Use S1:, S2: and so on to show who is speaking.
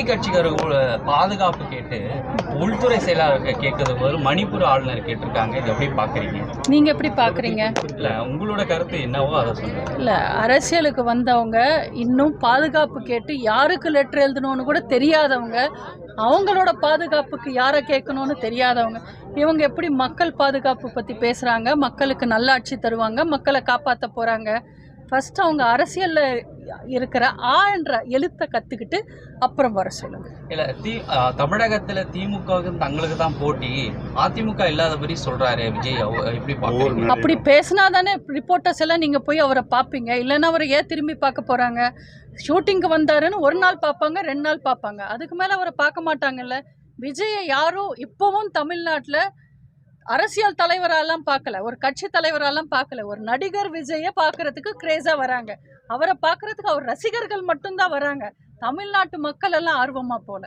S1: விஜய் கட்சிக்காரர்கள் பாதுகாப்பு கேட்டு உள்துறை செயலாளர் கேட்கறது போது மணிப்பூர் ஆளுநர் கேட்டிருக்காங்க. இதை எப்படி பாக்குறீங்க?
S2: நீங்க எப்படி பாக்குறீங்க?
S1: இல்ல உங்களோட கருத்து என்னவோ அதை சொல்லுங்க.
S2: இல்ல, அரசியலுக்கு வந்தவங்க இன்னும் பாதுகாப்பு கேட்டு யாருக்கு லெட்டர் எழுதணும்னு கூட தெரியாதவங்க, அவங்களோட பாதுகாப்புக்கு யாரை கேட்கணும்னு தெரியாதவங்க, இவங்க எப்படி மக்கள் பாதுகாப்பு பற்றி பேசுகிறாங்க, மக்களுக்கு நல்லாட்சி தருவாங்க, மக்களை காப்பாற்ற போகிறாங்க? ஃபர்ஸ்ட் அவங்க அரசியலில் இருக்கிற ஆ என்ற எழுத்தை கற்றுக்கிட்டு அப்புறம் வர சொல்லுங்க.
S1: இல்லை தமிழகத்தில் திமுகவுக்கு தங்களுக்கு தான் போட்டி, அதிமுக இல்லாதபடி சொல்கிறாரு விஜய். எப்படி பார்க்குறீங்க?
S2: அப்படி பேசினா தானே ரிப்போர்ட்டர்ஸ் எல்லாம் நீங்கள் போய் அவரை பார்ப்பீங்க. இல்லைன்னா அவரை ஏன் திரும்பி பார்க்க போகிறாங்க? ஷூட்டிங்க்கு வந்தாருன்னு ஒரு நாள் பார்ப்பாங்க, 2 நாள் பார்ப்பாங்க, அதுக்கு மேலே அவரை பார்க்க மாட்டாங்கல்ல. விஜயை யாரும் இப்போவும் தமிழ்நாட்டில் அரசியல் தலைவரெல்லாம் பார்க்கல, ஒரு கட்சி தலைவரெல்லாம் பார்க்கல, ஒரு நடிகர் விஜயை பார்க்கறதுக்கு கிரேஸா வராங்க. அவரை பார்க்கறதுக்கு அவர் ரசிகர்கள் மட்டும்தான் வராங்க. தமிழ்நாட்டு மக்கள் எல்லாம் ஆர்வமா போல.